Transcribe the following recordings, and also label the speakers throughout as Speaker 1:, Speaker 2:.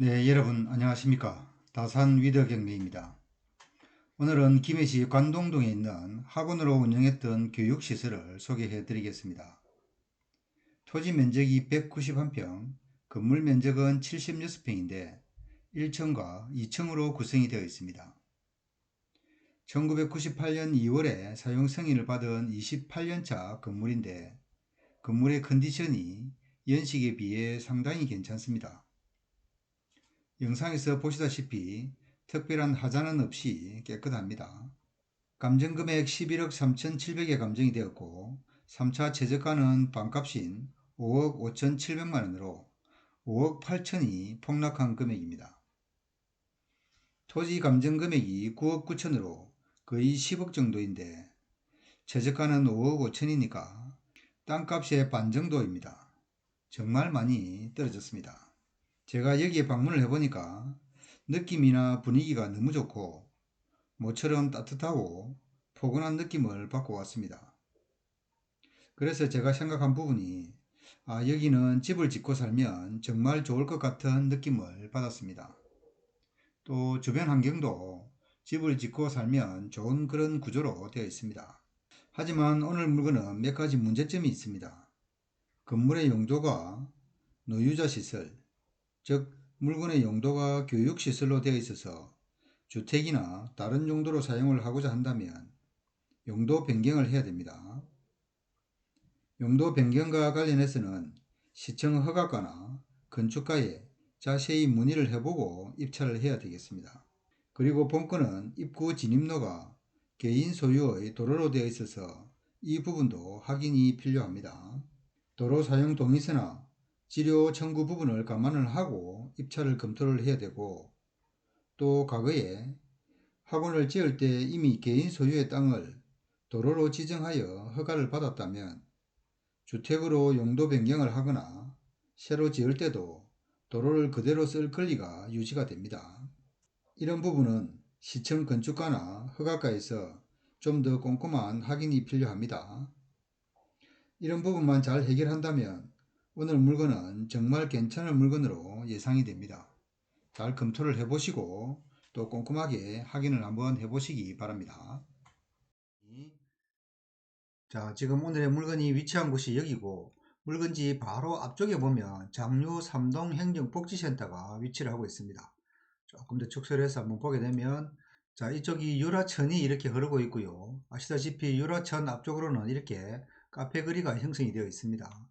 Speaker 1: 네, 여러분 안녕하십니까. 다산 위더경매입니다. 오늘은 김해시 관동동에 있는 학원으로 운영했던 교육시설을 소개해 드리겠습니다. 토지 면적이 191평, 건물 면적은 76평인데 1층과 2층으로 구성이 되어 있습니다. 1998년 2월에 사용 승인을 받은 28년차 건물인데 건물의 컨디션이 연식에 비해 상당히 괜찮습니다. 영상에서 보시다시피 특별한 하자는 없이 깨끗합니다. 감정금액 11억 3,700에 감정이 되었고 3차 최저가는 반값인 5억 5,700만원으로 5억 8천이 폭락한 금액입니다. 토지 감정금액이 9억 9천으로 거의 10억 정도인데 최저가는 5억 5천이니까 땅값의 반 정도입니다. 정말 많이 떨어졌습니다. 제가 여기에 방문을 해보니까 느낌이나 분위기가 너무 좋고 모처럼 따뜻하고 포근한 느낌을 받고 왔습니다. 그래서 제가 생각한 부분이 여기는 집을 짓고 살면 정말 좋을 것 같은 느낌을 받았습니다. 또 주변 환경도 집을 짓고 살면 좋은 그런 구조로 되어 있습니다. 하지만 오늘 물건은 몇 가지 문제점이 있습니다. 건물의 용도가 노유자 시설, 즉 물건의 용도가 교육시설로 되어 있어서 주택이나 다른 용도로 사용을 하고자 한다면 용도 변경을 해야 됩니다. 용도 변경과 관련해서는 시청 허가과나 건축가에 자세히 문의를 해보고 입찰을 해야 되겠습니다. 그리고 본건은 입구 진입로가 개인 소유의 도로로 되어 있어서 이 부분도 확인이 필요합니다. 도로 사용 동의서나 지료 청구 부분을 감안을 하고 입찰을 검토를 해야 되고, 또 과거에 학원을 지을 때 이미 개인 소유의 땅을 도로로 지정하여 허가를 받았다면 주택으로 용도 변경을 하거나 새로 지을 때도 도로를 그대로 쓸 권리가 유지가 됩니다. 이런 부분은 시청 건축가나 허가가에서 좀 더 꼼꼼한 확인이 필요합니다. 이런 부분만 잘 해결한다면 오늘 물건은 정말 괜찮은 물건으로 예상이 됩니다. 잘 검토를 해보시고 또 꼼꼼하게 확인을 한번 해보시기 바랍니다. 자, 지금 오늘의 물건이 위치한 곳이 여기고, 물건지 바로 앞쪽에 보면 장류 3동 행정복지센터가 위치를 하고 있습니다. 조금 더 축소를 해서 한번 보게 되면, 자, 이쪽이 유라천이 이렇게 흐르고 있고요. 아시다시피 유라천 앞쪽으로는 이렇게 카페 거리가 형성이 되어 있습니다.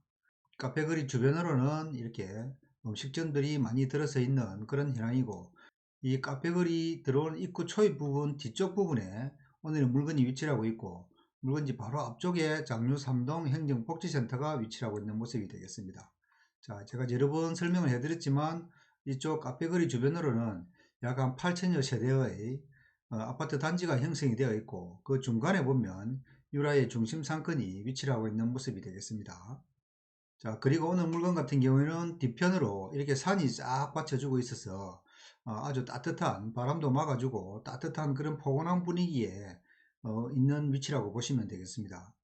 Speaker 1: 카페 거리 주변으로는 이렇게 음식점들이 많이 들어서 있는 그런 현황이고, 이 카페 거리 들어오는 입구 초입 부분 뒤쪽 부분에 오늘 물건이 위치를 하고 있고, 물건지 바로 앞쪽에 장류 3동 행정복지센터가 위치를 하고 있는 모습이 되겠습니다. 자, 제가 여러 번 설명을 해드렸지만 이쪽 카페 거리 주변으로는 약 한 8천여 세대의 아파트 단지가 형성이 되어 있고, 그 중간에 보면 유라의 중심 상권이 위치를 하고 있는 모습이 되겠습니다. 자, 그리고 오늘 물건 같은 경우에는 뒤편으로 이렇게 산이 싹 받쳐주고 있어서 아주 따뜻한 바람도 막아주고 따뜻한 그런 포근한 분위기에 있는 위치라고 보시면 되겠습니다.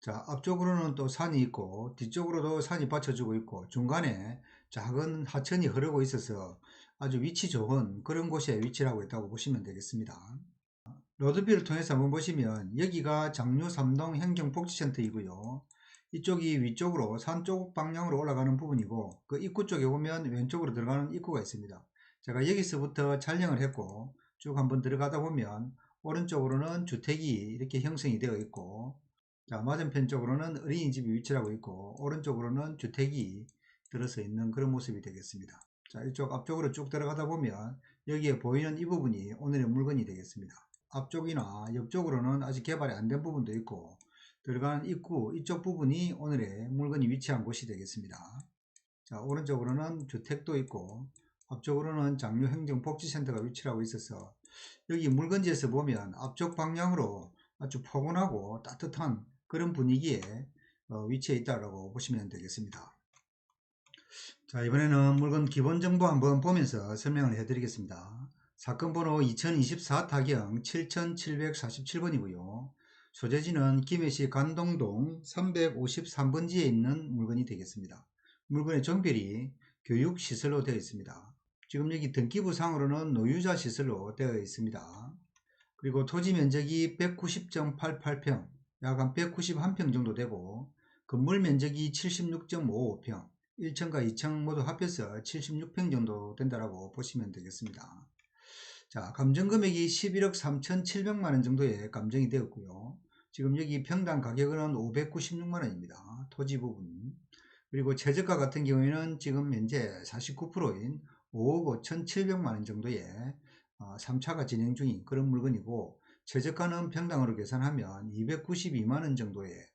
Speaker 1: 자, 앞쪽으로는 또 산이 있고 뒤쪽으로도 산이 받쳐주고 있고 중간에 작은 하천이 흐르고 있어서 아주 위치 좋은 그런 곳에 위치를 하고 있다고 보시면 되겠습니다. 로드뷰를 통해서 한번 보시면 여기가 장류 3동 행정복지센터이고요. 이쪽이 위쪽으로 산 쪽 방향으로 올라가는 부분이고, 그 입구 쪽에 보면 왼쪽으로 들어가는 입구가 있습니다. 제가 여기서부터 촬영을 했고 쭉 한번 들어가다 보면 오른쪽으로는 주택이 이렇게 형성이 되어 있고, 자, 맞은편 쪽으로는 어린이집이 위치를 하고 있고 오른쪽으로는 주택이 들어서 있는 그런 모습이 되겠습니다. 자, 이쪽 앞쪽으로 쭉 들어가다 보면 여기에 보이는 이 부분이 오늘의 물건이 되겠습니다. 앞쪽이나 옆쪽으로는 아직 개발이 안 된 부분도 있고, 들어가는 입구 이쪽 부분이 오늘의 물건이 위치한 곳이 되겠습니다. 자, 오른쪽으로는 주택도 있고 앞쪽으로는 장류 행정복지센터가 위치하고 있어서 여기 물건지에서 보면 앞쪽 방향으로 아주 포근하고 따뜻한 그런 분위기에 위치해 있다고 보시면 되겠습니다. 자, 이번에는 물건 기본 정보 한번 보면서 설명을 해 드리겠습니다. 사건 번호 2024 타경 7747번이고요. 소재지는 김해시 관동동 353번지에 있는 물건이 되겠습니다. 물건의 종별이 교육시설로 되어 있습니다. 지금 여기 등기부상으로는 노유자 시설로 되어 있습니다. 그리고 토지 면적이 190.88평, 약 한 191평 정도 되고, 건물 면적이 76.55평, 1층과 2층 모두 합해서 76평 정도 된다고 보시면 되겠습니다. 자, 감정 금액이 11억 3,700만원 정도에 감정이 되었고요. 지금 여기 평당 가격은 596만원입니다. 토지 부분. 그리고 최저가 같은 경우에는 지금 현재 49%인 5억 5,700만원 정도의 3차가 진행 중인 그런 물건이고, 최저가는 평당으로 계산하면 292만원 정도의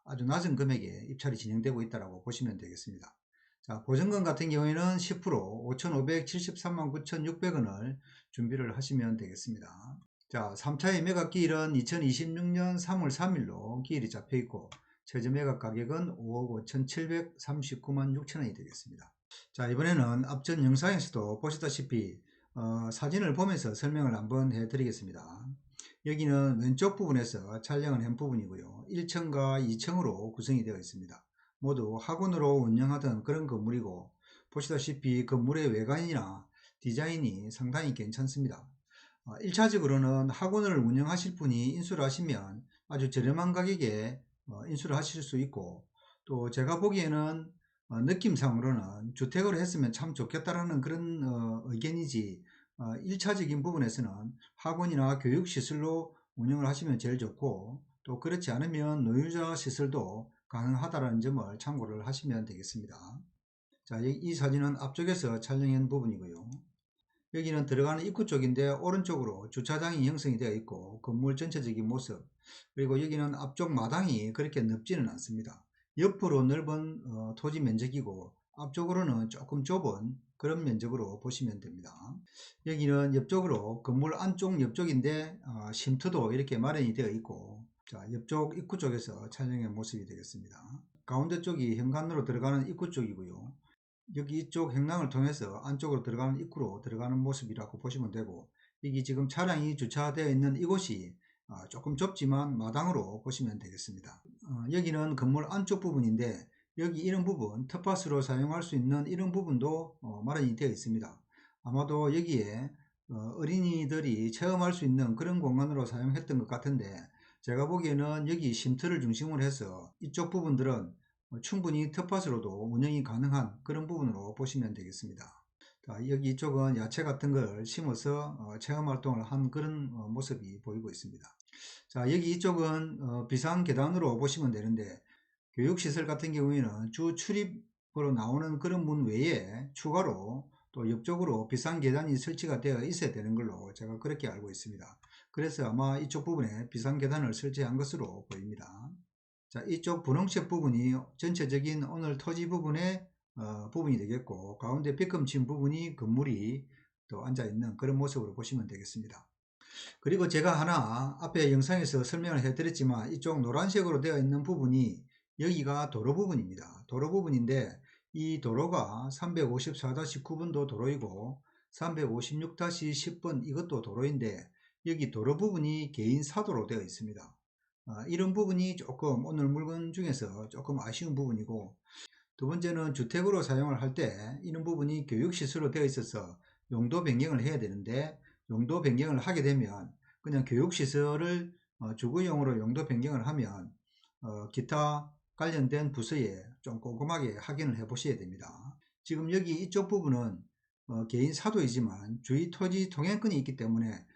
Speaker 1: 아주 낮은 금액에 입찰이 진행되고 있다고 보시면 되겠습니다. 자, 보증금 같은 경우에는 10% 5,573만 9,600원을 준비를 하시면 되겠습니다. 자, 3차의 매각 기일은 2026년 3월 3일로 기일이 잡혀 있고, 최저 매각 가격은 5억 5,739만 6천원이 되겠습니다. 자, 이번에는 앞전 영상에서도 보시다시피 사진을 보면서 설명을 한번 해 드리겠습니다. 여기는 왼쪽 부분에서 촬영을 한 부분이고요. 1층과 2층으로 구성이 되어 있습니다. 모두 학원으로 운영하던 그런 건물이고, 보시다시피 건물의 외관이나 디자인이 상당히 괜찮습니다. 1차적으로는 학원을 운영하실 분이 인수를 하시면 아주 저렴한 가격에 인수를 하실 수 있고, 또 제가 보기에는 느낌상으로는 주택으로 했으면 참 좋겠다라는 그런 의견이지, 1차적인 부분에서는 학원이나 교육시설로 운영을 하시면 제일 좋고, 또 그렇지 않으면 노유자 시설도 가능하다는 점을 참고를 하시면 되겠습니다. 자, 이 사진은 앞쪽에서 촬영한 부분이고요. 여기는 들어가는 입구 쪽인데 오른쪽으로 주차장이 형성이 되어 있고, 건물 전체적인 모습, 그리고 여기는 앞쪽 마당이 그렇게 넓지는 않습니다. 옆으로 넓은 토지 면적이고, 앞쪽으로는 조금 좁은 그런 면적으로 보시면 됩니다. 여기는 옆쪽으로 건물 안쪽 옆쪽인데 쉼터도 이렇게 마련이 되어 있고, 자, 옆쪽 입구 쪽에서 촬영한 모습이 되겠습니다. 가운데 쪽이 현관으로 들어가는 입구 쪽이고요. 여기 이쪽 행랑을 통해서 안쪽으로 들어가는 입구로 들어가는 모습이라고 보시면 되고, 여기 지금 차량이 주차되어 있는 이곳이 조금 좁지만 마당으로 보시면 되겠습니다. 여기는 건물 안쪽 부분인데, 여기 이런 부분 텃밭으로 사용할 수 있는 이런 부분도 마련이 되어 있습니다. 아마도 여기에 어린이들이 체험할 수 있는 그런 공간으로 사용했던 것 같은데, 제가 보기에는 여기 쉼터를 중심으로 해서 이쪽 부분들은 충분히 텃밭으로도 운영이 가능한 그런 부분으로 보시면 되겠습니다. 자, 여기 이쪽은 야채 같은 걸 심어서 체험 활동을 한 그런 모습이 보이고 있습니다. 자, 여기 이쪽은 비상 계단으로 보시면 되는데, 교육시설 같은 경우에는 주 출입으로 나오는 그런 문 외에 추가로 또 옆쪽으로 비상 계단이 설치가 되어 있어야 되는 걸로 제가 그렇게 알고 있습니다. 그래서 아마 이쪽 부분에 비상 계단을 설치한 것으로 보입니다. 자, 이쪽 분홍색 부분이 전체적인 오늘 토지 부분의 부분이 되겠고, 가운데 B금 친 부분이 건물이 또 앉아 있는 그런 모습으로 보시면 되겠습니다. 그리고 제가 하나 앞에 영상에서 설명을 해 드렸지만, 이쪽 노란색으로 되어 있는 부분이 여기가 도로 부분입니다. 도로 부분인데, 이 도로가 354-9번도 도로이고 356-10번 이것도 도로인데, 여기 도로 부분이 개인 사도로 되어 있습니다. 이런 부분이 조금 오늘 물건 중에서 조금 아쉬운 부분이고, 두 번째는 주택으로 사용을 할 때 이런 부분이 교육시설로 되어 있어서 용도 변경을 해야 되는데, 용도 변경을 하게 되면 그냥 교육시설을 주거용으로 용도 변경을 하면 기타 관련된 부서에 좀 꼼꼼하게 확인을 해 보셔야 됩니다. 지금 여기 이쪽 부분은 개인 사도이지만 주의 토지 통행권이 있기 때문에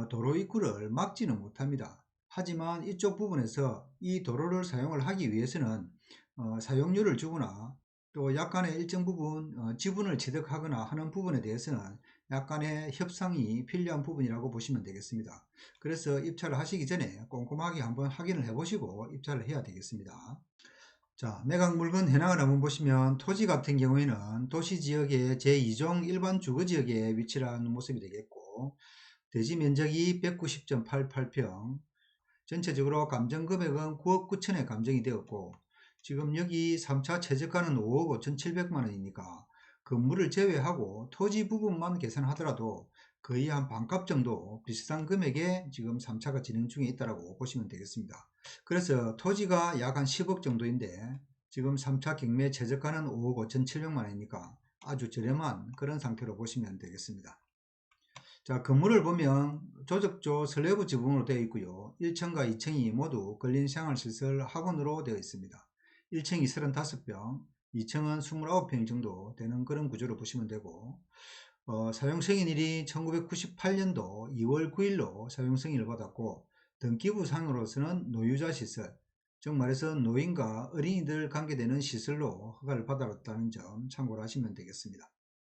Speaker 1: 도로 입구를 막지는 못합니다. 하지만 이쪽 부분에서 이 도로를 사용을 하기 위해서는 사용료를 주거나, 또 약간의 일정 부분 지분을 취득하거나 하는 부분에 대해서는 약간의 협상이 필요한 부분이라고 보시면 되겠습니다. 그래서 입찰을 하시기 전에 꼼꼼하게 한번 확인을 해 보시고 입찰을 해야 되겠습니다. 자, 매각 물건 현황을 한번 보시면, 토지 같은 경우에는 도시지역의 제2종 일반 주거지역에 위치를 하는 모습이 되겠고, 대지 면적이 190.88평, 전체적으로 감정금액은 9억 9천에 감정이 되었고, 지금 여기 3차 최저가는 5억 5,700만원이니까 건물을 제외하고 토지 부분만 계산하더라도 거의 한 반값 정도 비슷한 금액에 지금 3차가 진행 중에 있다고 보시면 되겠습니다. 그래서 토지가 약 한 10억 정도인데, 지금 3차 경매 최저가는 5억 5,700만원이니까 아주 저렴한 그런 상태로 보시면 되겠습니다. 자, 건물을 보면 조적조 슬래브 지붕으로 되어 있고요. 1층과 2층이 모두 근린생활시설 학원으로 되어 있습니다. 1층이 35평, 2층은 29평 정도 되는 그런 구조로 보시면 되고, 사용승인일이 1998년도 2월 9일로 사용승인을 받았고, 등기부상으로서는 노유자 시설, 즉 말해서 노인과 어린이들 관계되는 시설로 허가를 받았다는 점 참고를 하시면 되겠습니다.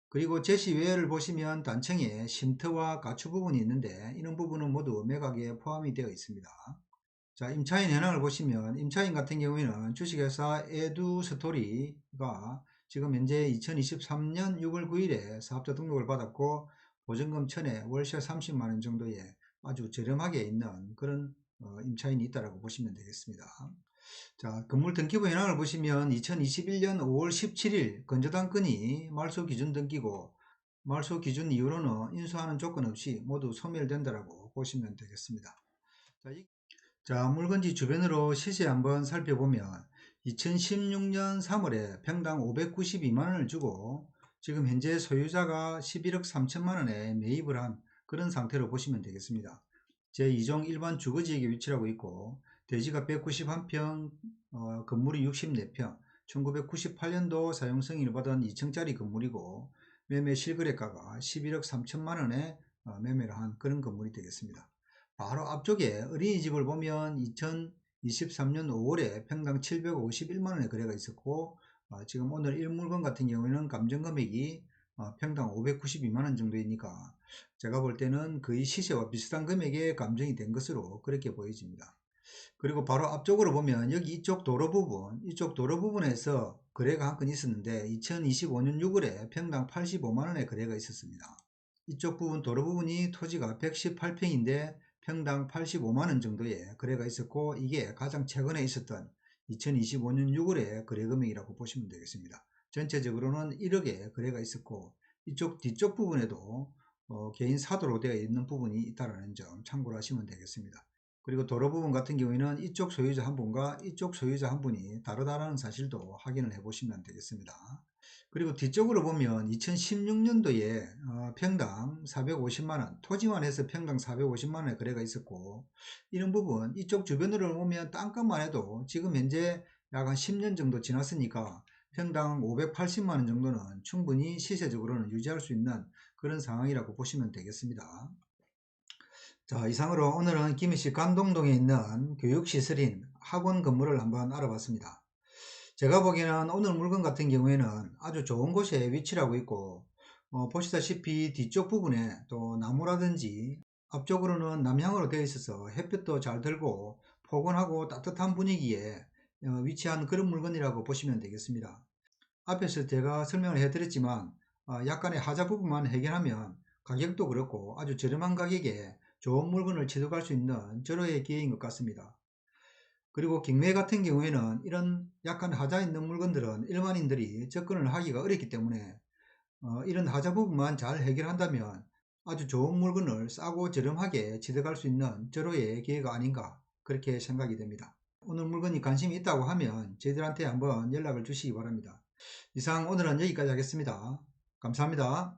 Speaker 1: 그리고 제시 외를 보시면 단층에 쉼터와 가축 부분이 있는데 이런 부분은 모두 매각에 포함이 되어 있습니다. 자, 임차인 현황을 보시면 임차인 같은 경우에는 주식회사 에두스토리가 지금 현재 2023년 6월 9일에 사업자 등록을 받았고 보증금 1000에 월세 30만원 정도에 아주 저렴하게 있는 그런 임차인이 있다고 보시면 되겠습니다. 자, 건물 등기부 현황을 보시면 2021년 5월 17일 건조당 건이 말소 기준 등기고 말소 기준 이후로는 인수하는 조건 없이 모두 소멸된다고 보시면 되겠습니다. 자, 물건지 주변으로 시세 한번 살펴보면 2016년 3월에 평당 592만원을 주고 지금 현재 소유자가 11억 3천만원에 매입을 한 그런 상태로 보시면 되겠습니다. 제2종 일반 주거지역에 위치하고 있고 대지가 191평, 건물이 64평, 1998년도 사용승인을 받은 2층짜리 건물이고 매매 실거래가가 11억 3천만원에 매매를 한 그런 건물이 되겠습니다. 바로 앞쪽에 어린이집을 보면 2023년 5월에 평당 751만원에 거래가 있었고 지금 오늘 일물건 같은 경우에는 감정금액이 평당 592만원 정도이니까 제가 볼 때는 거의 시세와 비슷한 금액에 감정이 된 것으로 그렇게 보여집니다. 그리고 바로 앞쪽으로 보면 여기 이쪽 도로 부분에서 거래가 한 건 있었는데 2025년 6월에 평당 85만원에 거래가 있었습니다. 이쪽 부분 도로 부분이 토지가 118평인데 평당 85만원 정도의 거래가 있었고 이게 가장 최근에 있었던 2025년 6월의 거래 금액이라고 보시면 되겠습니다. 전체적으로는 1억의 거래가 있었고 이쪽 뒤쪽 부분에도 개인 사도로 되어 있는 부분이 있다는 점 참고를 하시면 되겠습니다. 그리고 도로 부분 같은 경우에는 이쪽 소유자 한 분과 이쪽 소유자 한 분이 다르다는 사실도 확인을 해 보시면 되겠습니다. 그리고 뒤쪽으로 보면 2016년도에 평당 450만원, 토지만 해서 평당 450만원의 거래가 있었고 이런 부분 이쪽 주변으로 보면 땅값만 해도 지금 현재 약 한 10년 정도 지났으니까 평당 580만원 정도는 충분히 시세적으로는 유지할 수 있는 그런 상황이라고 보시면 되겠습니다. 자, 이상으로 오늘은 김해시 관동동에 있는 교육시설인 학원 건물을 한번 알아봤습니다. 제가 보기에는 오늘 물건 같은 경우에는 아주 좋은 곳에 위치를 하고 있고 보시다시피 뒤쪽 부분에 또 나무라든지 앞쪽으로는 남향으로 되어 있어서 햇볕도 잘 들고 포근하고 따뜻한 분위기에 위치한 그런 물건이라고 보시면 되겠습니다. 앞에서 제가 설명을 해드렸지만 약간의 하자 부분만 해결하면 가격도 그렇고 아주 저렴한 가격에 좋은 물건을 취득할 수 있는 저로의 기회인 것 같습니다. 그리고 경매 같은 경우에는 이런 약간 하자 있는 물건들은 일반인들이 접근을 하기가 어렵기 때문에 이런 하자 부분만 잘 해결한다면 아주 좋은 물건을 싸고 저렴하게 취득할 수 있는 저로의 기회가 아닌가 그렇게 생각이 됩니다. 오늘 물건이 관심이 있다고 하면 저희들한테 한번 연락을 주시기 바랍니다. 이상 오늘은 여기까지 하겠습니다. 감사합니다.